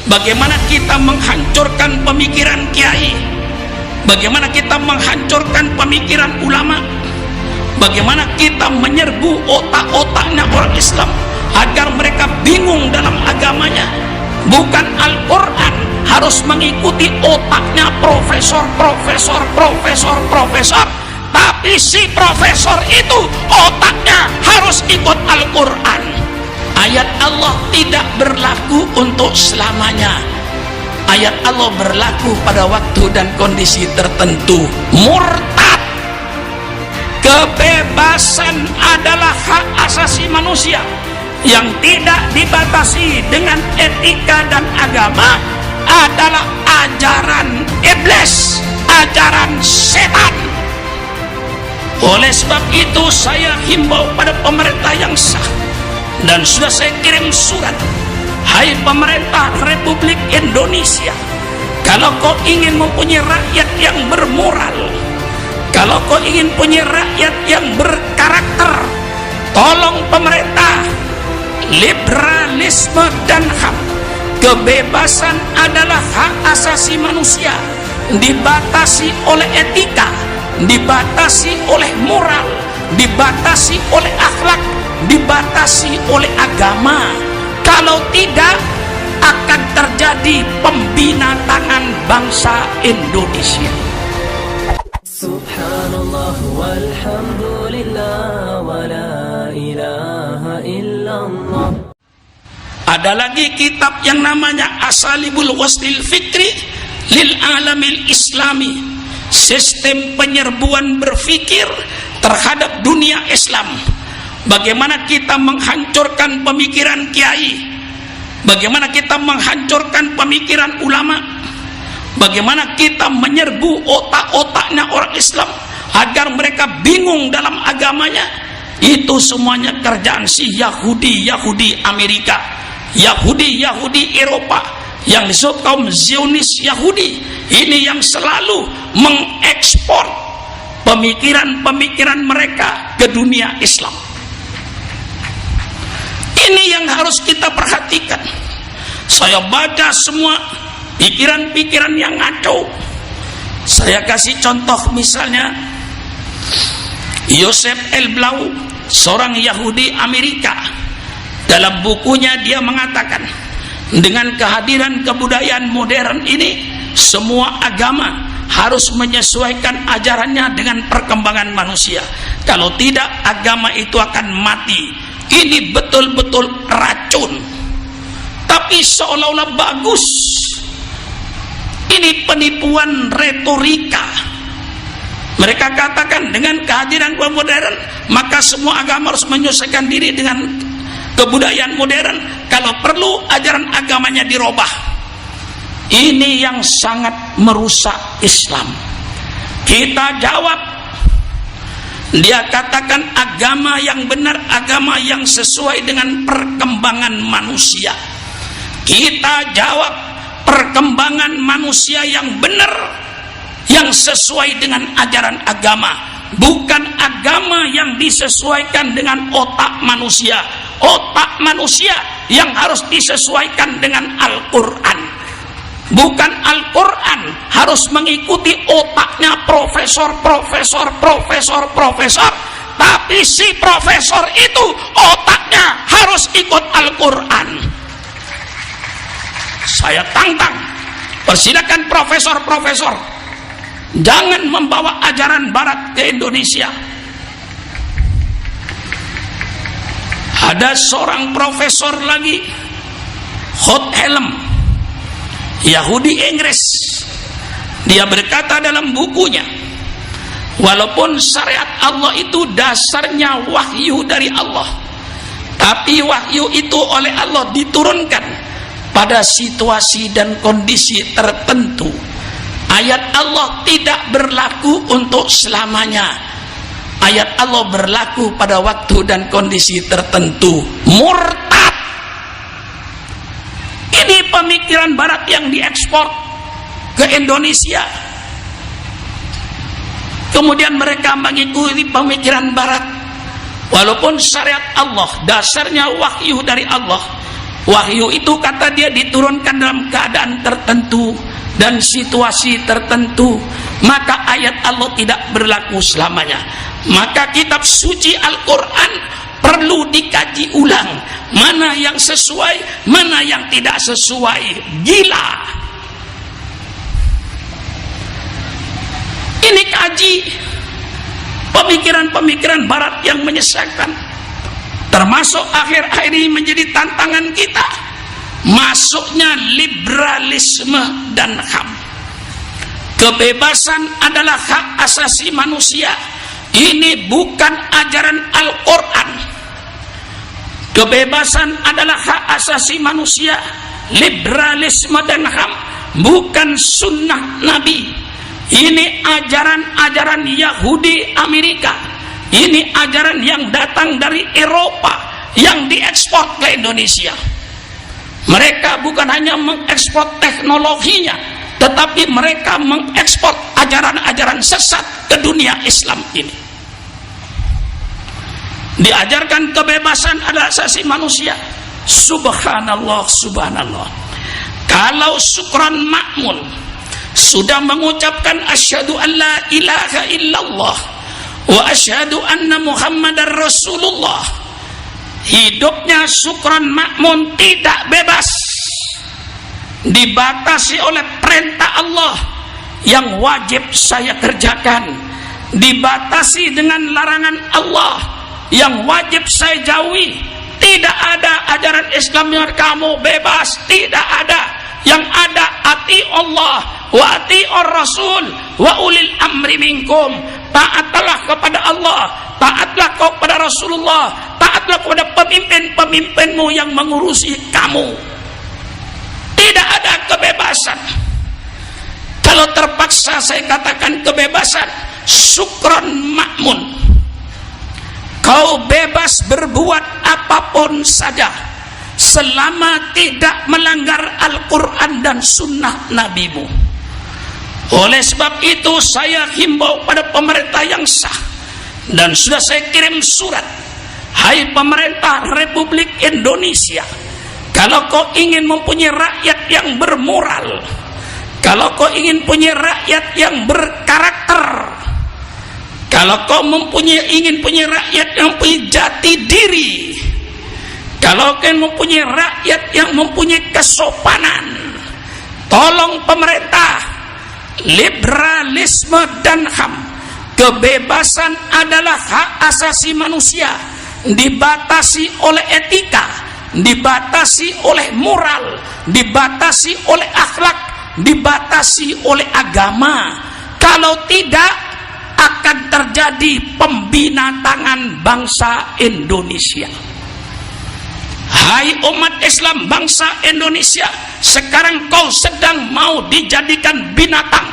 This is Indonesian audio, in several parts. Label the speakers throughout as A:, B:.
A: Bagaimana kita menghancurkan pemikiran kiai, bagaimana kita menghancurkan pemikiran ulama, bagaimana kita menyerbu otak-otaknya orang Islam agar mereka bingung dalam agamanya. Bukan Al-Quran harus mengikuti otaknya profesor, tapi si profesor itu otaknya harus ikut Al-Quran. Ayat Allah tidak berlaku untuk selamanya. Ayat Allah berlaku pada waktu dan kondisi tertentu. Murtad. Kebebasan adalah hak asasi manusia yang tidak dibatasi dengan etika dan agama, adalah ajaran iblis, ajaran setan. Oleh sebab itu saya himbau pada pemerintah yang sah, dan sudah saya kirim surat. Hai pemerintah Republik Indonesia, kalau kau ingin mempunyai rakyat yang bermoral, kalau kau ingin punya rakyat yang berkarakter, tolong pemerintah, liberalisme dan HAM. Kebebasan adalah hak asasi manusia, dibatasi oleh etika, dibatasi oleh moral, dibatasi oleh akhlak, dibatasi oleh agama. Kalau tidak, akan terjadi pembinatangan bangsa Indonesia. Subhanallah walhamdulillah wa la ilaha illallah. Ada lagi kitab yang namanya Asalibul Waslil Fikri lil Alamil Islami, sistem penyerbuan berfikir terhadap dunia Islam. Bagaimana kita menghancurkan pemikiran kiai, bagaimana kita menghancurkan pemikiran ulama, bagaimana kita menyerbu otak-otaknya orang Islam agar mereka bingung dalam agamanya. Itu semuanya kerjaan si Yahudi Amerika, Yahudi Eropa, yang disebut kaum Zionis Yahudi. Ini yang selalu mengekspor pemikiran-pemikiran mereka ke dunia Islam. Ini yang harus kita perhatikan. Saya baca semua pikiran-pikiran yang ngaco. Saya kasih contoh, misalnya Yosef El Blau, seorang Yahudi Amerika. Dalam bukunya dia mengatakan, dengan kehadiran kebudayaan modern ini, semua agama harus menyesuaikan ajarannya dengan perkembangan manusia. Kalau tidak, agama itu akan mati. Ini betul-betul racun, tapi seolah-olah bagus. Ini penipuan retorika. Mereka katakan dengan kehadiran modern, maka semua agama harus menyesuaikan diri dengan kebudayaan modern. Kalau perlu, ajaran agamanya dirubah. Ini yang sangat merusak Islam. Kita jawab, dia katakan agama yang benar, agama yang sesuai dengan perkembangan manusia. Kita jawab, perkembangan manusia yang benar, yang sesuai dengan ajaran agama, bukan agama yang disesuaikan dengan otak manusia. Otak manusia yang harus disesuaikan dengan Al-Quran, bukan Al-Quran harus mengikuti otaknya profesor, tapi si profesor itu otaknya harus ikut Al-Quran. Saya tantang, persilakan profesor, jangan membawa ajaran barat ke Indonesia. Ada seorang profesor lagi, Hot Helm, Yahudi Inggris. Dia berkata dalam bukunya, walaupun syariat Allah itu dasarnya wahyu dari Allah, tapi wahyu itu oleh Allah diturunkan pada situasi dan kondisi tertentu. Ayat Allah tidak berlaku untuk selamanya. Ayat Allah berlaku pada waktu dan kondisi tertentu. Murtad. Ini pemikiran barat yang diekspor ke Indonesia. Kemudian mereka mengikuti pemikiran barat. Walaupun syariat Allah dasarnya wahyu dari Allah, Wahyu itu kata dia diturunkan dalam keadaan tertentu dan situasi tertentu, maka ayat Allah tidak berlaku selamanya. Maka kitab suci Al-Quran perlu dikaji ulang, mana yang sesuai, mana yang tidak sesuai. Gila. Ini kaji pemikiran-pemikiran barat yang menyesatkan. Termasuk akhir-akhir ini menjadi tantangan kita, masuknya liberalisme dan HAM. Kebebasan adalah hak asasi manusia. Ini bukan ajaran Al-Quran. Kebebasan adalah hak asasi manusia. Liberalisme dan HAM bukan sunnah Nabi. Ini ajaran-ajaran Yahudi Amerika. Ini ajaran yang datang dari Eropa, yang diekspor ke Indonesia. Mereka bukan hanya mengekspor teknologinya, tetapi mereka mengekspor ajaran-ajaran sesat ke dunia Islam ini. Diajarkan kebebasan adalah asasi manusia. Subhanallah, subhanallah. Kalau Sukron Ma'mun sudah mengucapkan asyhadu an la ilaha illallah wa asyhadu anna Muhammadar Rasulullah, hidupnya Sukron Ma'mun tidak bebas, dibatasi oleh perintah Allah yang wajib saya kerjakan, dibatasi dengan larangan Allah yang wajib saya jauhi. Tidak ada ajaran Islam yang kamu bebas, tidak ada. Yang ada ati Allah wa ati'ur Rasul wa ulil amri minkum. Taatlah kepada Allah, taatlah kepada Rasulullah, taatlah kepada pemimpin-pemimpinmu yang mengurusi kamu. Tidak ada kebebasan. Kalau terpaksa saya katakan kebebasan, Sukron Ma'mun, kau bebas berbuat apapun saja selama tidak melanggar Al-Quran dan sunnah Nabimu. Oleh sebab itu saya himbau pada pemerintah yang sah, dan sudah saya kirim surat. Hai pemerintah Republik Indonesia, kalau kau ingin mempunyai rakyat yang bermoral, kalau kau ingin punya rakyat yang berkarakter, kalau kau ingin punya rakyat yang punya jati diri, kalau kau mempunyai rakyat yang mempunyai kesopanan, tolong pemerintah, liberalisme dan HAM, kebebasan adalah hak asasi manusia, dibatasi oleh etika, dibatasi oleh moral, dibatasi oleh akhlak, dibatasi oleh agama. Kalau tidak, akan terjadi pembinatangan bangsa Indonesia. Hai umat Islam bangsa Indonesia, sekarang kau sedang mau dijadikan binatang.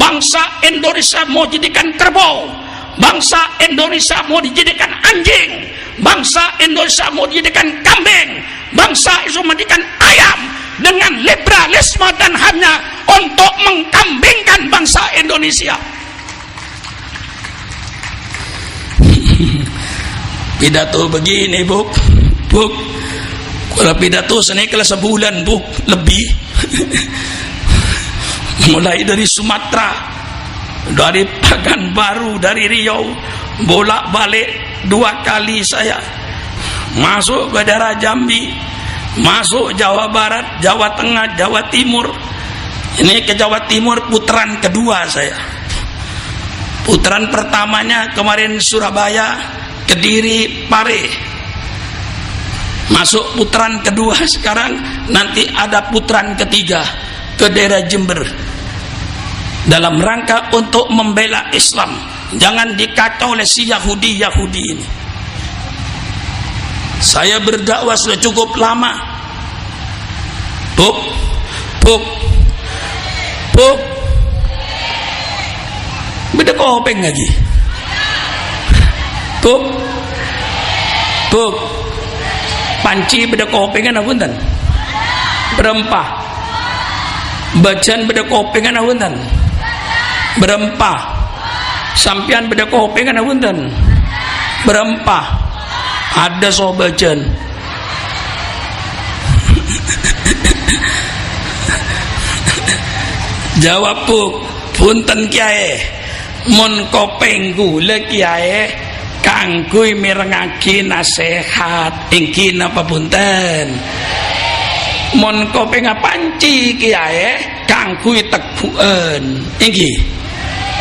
A: Bangsa Indonesia mau dijadikan kerbau, bangsa Indonesia mau dijadikan anjing, bangsa Indonesia mau dijadikan kambing, bangsa Indonesia mau dijadikan ayam, dengan liberalisme dan hanya untuk mengkambingkan bangsa Indonesia. Pidato begini, Bu, kalau pidato senai kelas sebulan, Bu, lebih. Mulai dari Sumatera, dari Pekanbaru, dari Riau, bolak-balik 2 kali saya masuk ke daerah Jambi, masuk Jawa Barat, Jawa Tengah, Jawa Timur. Ini ke Jawa Timur putaran kedua saya. Putaran pertamanya kemarin Surabaya, Kediri, Pare. Masuk putaran kedua sekarang, nanti ada putaran ketiga ke daerah Jember, dalam rangka untuk membela Islam. Jangan dikacau oleh si Yahudi ini. Saya berdakwah sudah cukup lama. Buk beda kopeng lagi. Buk panci beda kopengan apunten berempah, bajan beda kopengan apunten berempah, sampian beda kopengan apunten berempah, ada so bajan. Jawab punten Kiai, mun kopeng gula Kiai kanggo mirengake nasihat ingki napa punten. Mun kopeng panci Kiai kanggo teguken ingki.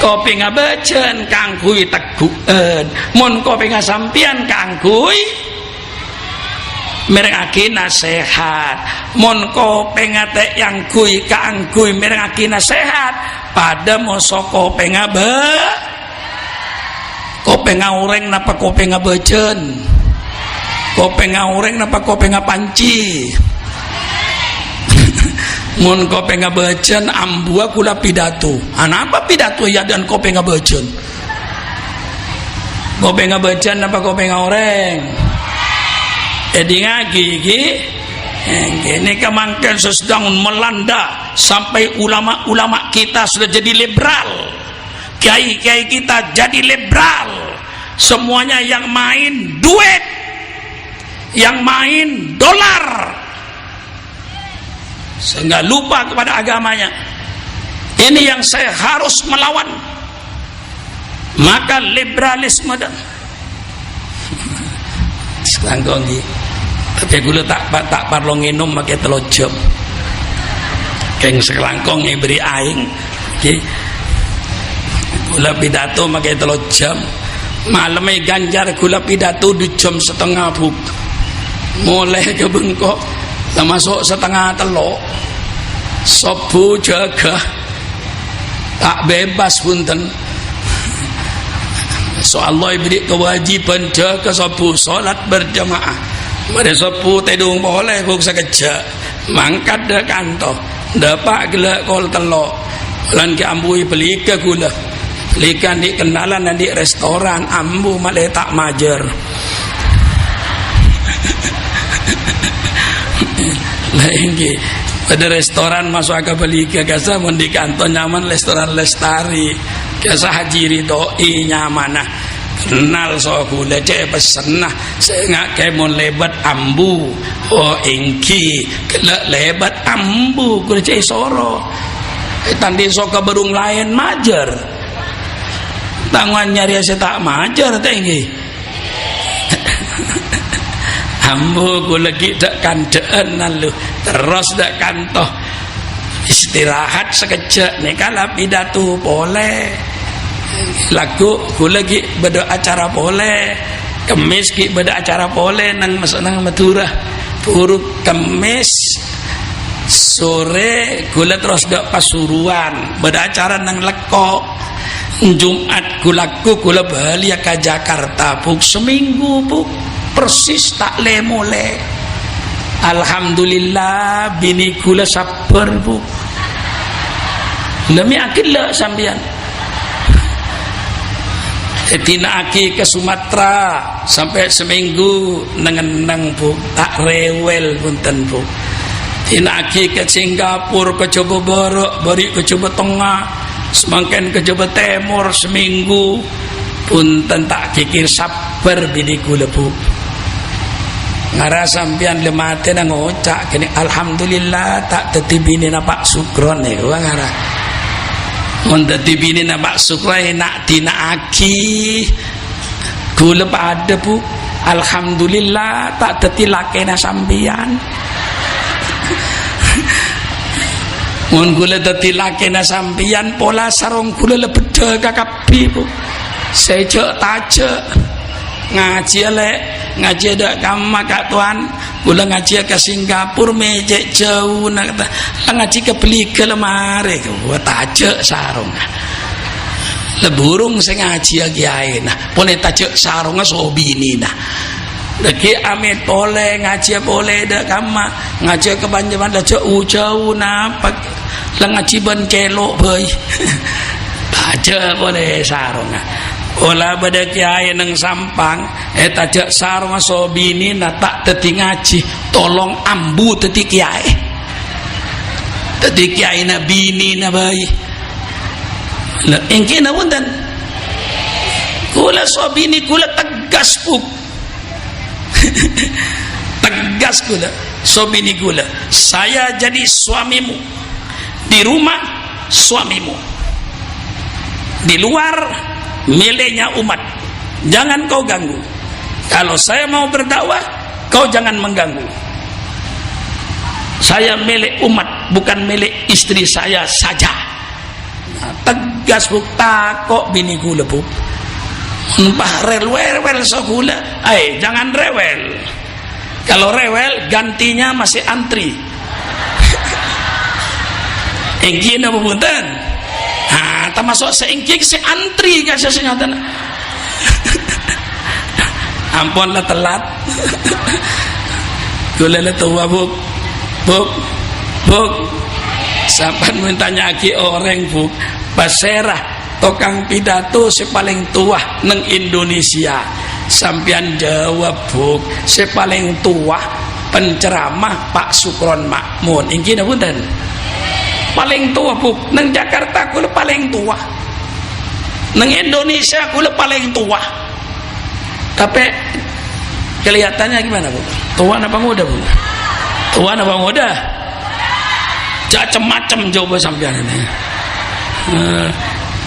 A: Kopeng becen kanggo teguken. Mun kopeng sampeyan kanggo mirengake nasihat. Mun kopeng ate yang kui kanggo mirengake nasihat pada masa kopeng kopeng ureng napa kopeng becen, kopeng ureng napa kopeng panci. Mun kopeng becen ambua kula pidato. Anapa pidato ya dan kopeng becen? Kopeng becen napa kopeng ureng? Jadi ngagi ini kemangkan sedang melanda sampai ulama-ulama kita sudah jadi liberal, kiai-kiai kita jadi liberal, semuanya yang main duit, yang main dolar, sehingga lupa kepada agamanya. Ini yang saya harus melawan. Maka liberalisme dan sekarang tapi gula tak perlu minum pakai 3 jam. Keng sekelangkong beri aing. Gula pidato pakai 3 jam. Malamnya ganjar gula pidato 2 jam setengah buk. Mulai ke bengkok, termasuk setengah telok. Sobu jaga, tak bebas punten. Soalnya beri kewajiban jaga sobu solat berjamaah. Mari sopu tedung boleh buk sekejap mangkat dah kantor dapat gelak kol telok lan ke ambui beli ke gula belikan di kenalan dan di restoran ambu malah tak majer lagi pada restoran masuk ke beli ke kasa di kantor nyaman restoran Lestari kasa hajiri doi nyaman kenal so gula cek pesen nah saya ngak kemon lebat ambu oh ingki kelak lebat ambu gula cek soro tandi so ke berung lain majer tangan nyari saya tak majer tinggi ambu gula kita kandaan lalu terus dak kantoh istirahat sekejap nih kalau pidato boleh lagu ku lagi beda acara boleh kemis ki beda acara boleh nang nang Madura puruk kemis sore gula terus dak Pasuruan beda acara nang Lekok Jumat gula balik ke Jakarta puk seminggu puk persis tak lemole. Alhamdulillah bini gula sabar puk demi akil sambian tina aki ke Sumatera sampai seminggu nengenang bu tak rewel punten bu tina aki ke Singapura ke Coba Barat bari ke Coba Tengah semakin ke Coba Timur seminggu punten tak kikir sabar bini kula bu ngara sampian lemate nang ngocak kini alhamdulillah tak teti bini napak sukron nih gua ngara untuk dibini nama sukrai nak tina aki gula pada bu alhamdulillah tak tetilakena sambian mun gula tetilakena sambian pola sarong gula lebeda kakapi bu sejak taja ngaji le ngaji ada kamma kak tuan gula ngaji ke Singapura mejek jauh nak ngaji ke beli ke lemari gua tajak sarung leburung saya ngaji kiai nah boleh tajak sarung sobini nah lagi amit boleh ngaji boleh dak kamma ngaji ke Banjaran dah jauh napa ngaji ban kelok boy tajak boleh sarung olah pada kiai nang Sampang tajak sarung sobini na tak teti ngaji tolong ambu teti kiai na bini na bayi lah engke na wonten kula sobini kula tegas puk tegas kula So bini gula, saya jadi suamimu, di rumah suamimu, di luar miliknya umat, jangan kau ganggu. Kalau saya mau berdakwah, kau jangan mengganggu. Saya milik umat, bukan milik istri saya saja. Nah, tegas buk, takok bini gula buk. Entah rewel so gula, jangan rewel. Kalau rewel gantinya masih antri. Engki napa punten? Termasuk seengki si antri kasih senyatan. Ampunlah telat. Gula le tua buk. Buk. Sampai mintanya aki orang buk. Paserah tukang pidato si paling tua neng Indonesia. Sampian jawab buk, si paling tua penceramah Pak Sukron Makmun. Ingki napa punten? Paling tua buk, neng Jakarta kula paling tua, neng Indonesia kula paling tua. Tapi kelihatannya gimana bu? Tua apa muda bu? Tua apa muda? Macam-macam coba sampean ini.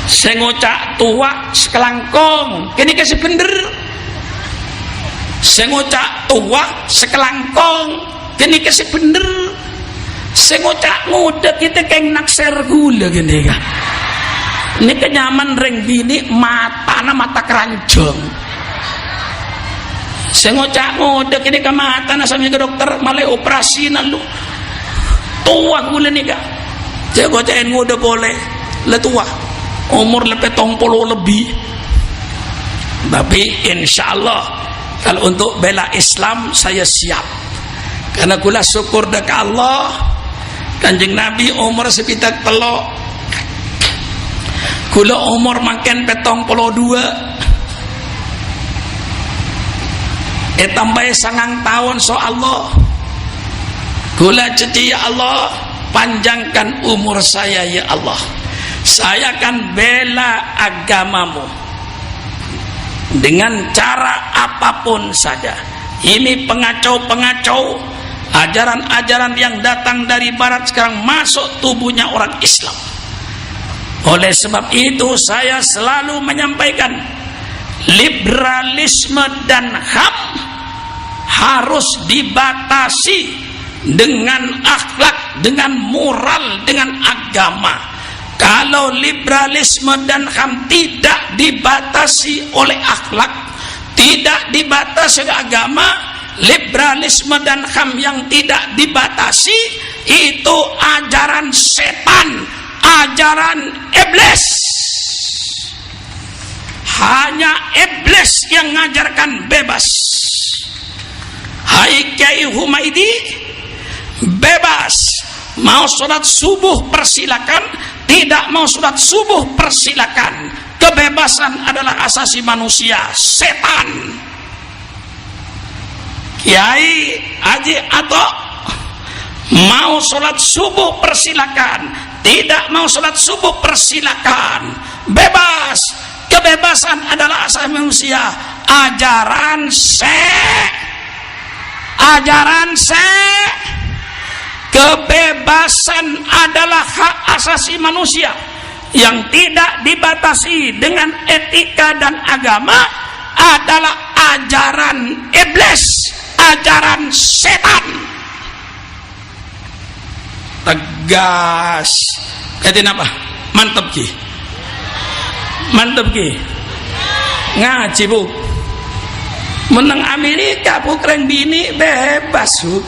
A: Saya ngocak tua sekelangkong, kini kasih bener. Saya ngocak tua sekelangkong, kini kasih bener. Saya ngocak muda kita kayak nakser gula gini kan. Ini kenyaman ring bini mata keranjang. Saya ngocak muda kini ke mata sampai ke dokter malah operasi nalu. Tua gula nih kak. Saya ngocakin muda boleh, le tua. Umur lebih 70 lebih. Tapi insya Allah kalau untuk bela Islam saya siap. Karena kula syukur dekat Allah. Kanjeng Nabi umur sepitak telok. Kula umur makin 72. Tambah 9 tahun so Allah. Kula ceci ya Allah, panjangkan umur saya ya Allah. Saya akan bela agamamu dengan cara apapun saja. Ini pengacau-pengacau ajaran-ajaran yang datang dari barat sekarang masuk tubuhnya orang Islam. Oleh sebab itu saya selalu menyampaikan liberalisme dan HAM harus dibatasi dengan akhlak, dengan moral, dengan agama. Kalau liberalisme dan HAM tidak dibatasi oleh akhlak, tidak dibatasi oleh agama, liberalisme dan HAM yang tidak dibatasi itu ajaran setan, ajaran iblis. Hanya iblis yang mengajarkan bebas. Hai Kiai Humaidi, bebas. Mau sholat subuh persilakan, tidak mau sholat subuh persilakan. Kebebasan adalah asasi manusia. Setan. Kiai Haji Ato, mau sholat subuh persilakan, tidak mau sholat subuh persilakan. Bebas. Kebebasan adalah asasi manusia. Ajaran kebebasan adalah hak asasi manusia yang tidak dibatasi dengan etika dan agama, adalah ajaran iblis, ajaran setan. Tegas. Kayak apa? Mantep ki. Mantep ki. Ngaji bu. Menang Amerika bu keren bini bebas bu.